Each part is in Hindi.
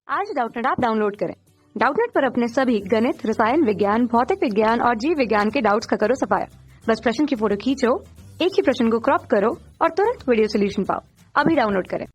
आज डाउटनेट ऐप डाउनलोड करें। डाउटनेट पर अपने सभी गणित, रसायन विज्ञान, भौतिक विज्ञान और जीव विज्ञान के डाउट्स का करो सफाया। बस प्रश्न की फोटो खींचो, एक ही प्रश्न को क्रॉप करो और तुरंत वीडियो सोल्यूशन पाओ। अभी डाउनलोड करें।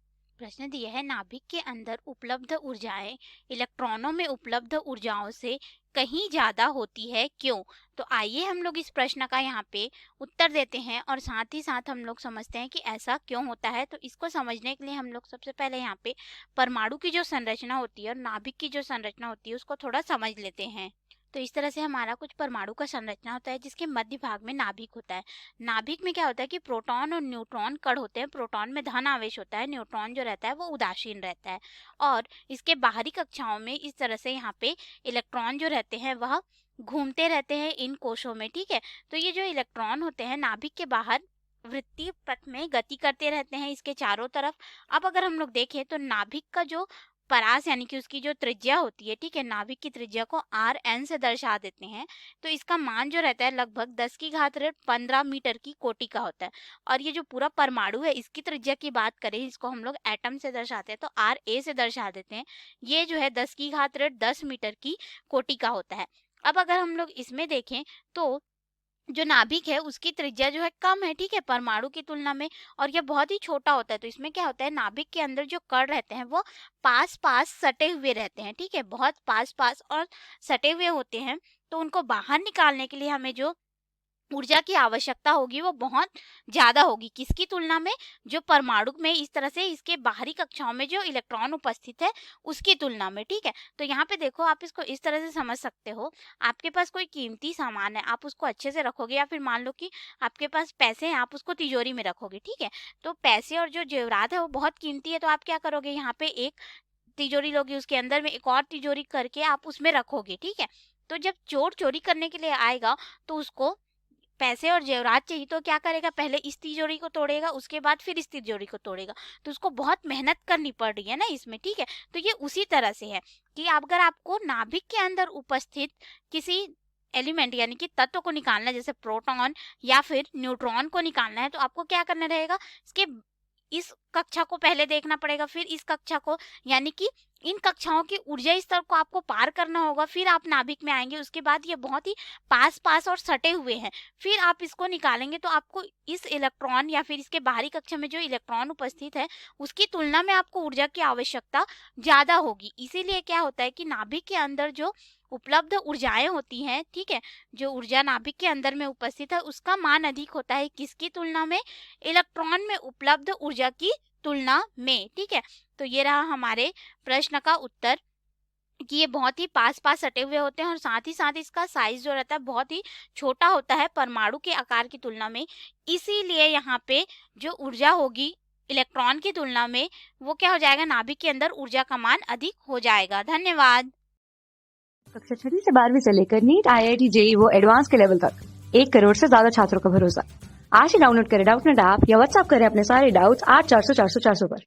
प्रश्न दिया है, नाभिक के अंदर उपलब्ध ऊर्जाएं इलेक्ट्रॉनों में उपलब्ध ऊर्जाओं से कहीं ज्यादा होती है, क्यों? तो आइए हम लोग इस प्रश्न का यहाँ पे उत्तर देते हैं और साथ ही साथ हम लोग समझते हैं कि ऐसा क्यों होता है। तो इसको समझने के लिए हम लोग सबसे पहले यहाँ पे परमाणु की जो संरचना होती है और नाभिक की जो संरचना होती है उसको थोड़ा समझ लेते हैं। तो इस तरह से हमारा कुछ परमाणु का संरचना होता है जिसके मध्य भाग में नाभिक होता है। नाभिक में क्या होता है कि प्रोटॉन और न्यूट्रॉन कण होते हैं। प्रोटॉन में धन आवेश होता है, न्यूट्रॉन जो रहता है वो उदासीन रहता है। और इसके बाहरी कक्षाओं में इस तरह से यहाँ पे इलेक्ट्रॉन जो रहते हैं वह घूमते रहते हैं इन कोशों में, ठीक है। तो ये जो इलेक्ट्रॉन होते हैं नाभिक के बाहर वृत्तीय पथ में गति करते रहते हैं इसके चारों तरफ। अब अगर हम लोग देखें तो नाभिक का जो परास यानी कि उसकी जो त्रिज्या होती है, ठीक है, नाभिक की त्रिज्या को Rn से दर्शा देते हैं। तो इसका मान जो रहता है लगभग 10⁻15 मीटर की कोटि का होता है। और ये जो पूरा परमाणु है इसकी त्रिज्या की बात करें, इसको हम लोग एटम से दर्शाते हैं तो Ra से दर्शा देते हैं। ये जो है 10⁻10 मीटर की कोटि का होता है। अब अगर हम लोग इसमें देखें तो जो नाभिक है उसकी त्रिज्या जो है कम है, ठीक है, परमाणु की तुलना में, और यह बहुत ही छोटा होता है। तो इसमें क्या होता है, नाभिक के अंदर जो कण रहते हैं वो पास पास सटे हुए रहते हैं, ठीक है, बहुत पास पास और सटे हुए होते हैं। तो उनको बाहर निकालने के लिए हमें जो ऊर्जा की आवश्यकता होगी वो बहुत ज्यादा होगी, किसकी तुलना में? जो परमाणु में इस तरह से इसके बाहरी कक्षाओं में जो इलेक्ट्रॉन उपस्थित है उसकी तुलना में, ठीक है। तो यहाँ पे देखो, आप इसको इस तरह से समझ सकते हो, आपके पास कोई कीमती सामान है, आप उसको अच्छे से रखोगे, या फिर मान लो कि आपके पास पैसे हैं, आप उसको तिजोरी में रखोगे, ठीक है। तो पैसे और जो जेवरात है वो बहुत कीमती है, तो आप क्या करोगे, यहाँ पे एक तिजोरी लोगे, उसके अंदर में एक और तिजोरी करके आप उसमें रखोगे, ठीक है। तो जब चोर चोरी करने के लिए आएगा तो उसको पैसे और जेवरात चाहिए, तो क्या करेगा, पहले इस तिजोरी को तोड़ेगा, उसके बाद फिर इस तिजोरी को तोड़ेगा। तो उसको बहुत मेहनत करनी पड़ रही है ना इसमें, ठीक है। तो ये उसी तरह से है कि अगर आपको नाभिक के अंदर उपस्थित किसी एलिमेंट यानी कि तत्व को निकालना है, जैसे प्रोटॉन या फिर न्यूट्रॉन को निकालना है, तो आपको क्या करना रहेगा, इसके इस कक्षा को पहले देखना पड़ेगा, फिर इस कक्षा को, यानी कि इन कक्षाओं की ऊर्जा स्तर को आपको पार करना होगा, फिर आप नाभिक में आएंगे। उसके बाद ये बहुत ही पास पास और सटे हुए हैं, फिर आप इसको निकालेंगे तो आपको इस इलेक्ट्रॉन या फिर इसके बाहरी कक्षा में जो इलेक्ट्रॉन उपस्थित है उसकी तुलना में आपको ऊर्जा की आवश्यकता ज्यादा होगी। इसीलिए क्या होता है कि नाभिक के अंदर जो उपलब्ध ऊर्जाएं होती हैं, ठीक है, जो ऊर्जा नाभिक के अंदर में उपस्थित है उसका मान अधिक होता है, किसकी तुलना में? इलेक्ट्रॉन में उपलब्ध ऊर्जा की तुलना में, ठीक है। तो ये रहा हमारे प्रश्न का उत्तर कि ये बहुत ही पास पास सटे हुए होते हैं और साथ ही साथ इसका साइज जो रहता है बहुत ही छोटा होता है परमाणु के आकार की तुलना में। इसीलिए यहाँ पे जो ऊर्जा होगी इलेक्ट्रॉन की तुलना में वो क्या हो जाएगा, नाभिक के अंदर ऊर्जा का मान अधिक हो जाएगा। धन्यवाद। कक्षा 6 से 12वीं से लेकर नीट, IIT, JEE वो एडवांस के लेवल तक 1 करोड़ से ज्यादा छात्रों का भरोसा। आज ही डाउनलोड करें डाउटनेट ऐप या व्हाट्सएप करें अपने सारे डाउट्स 8400 400 400 पर।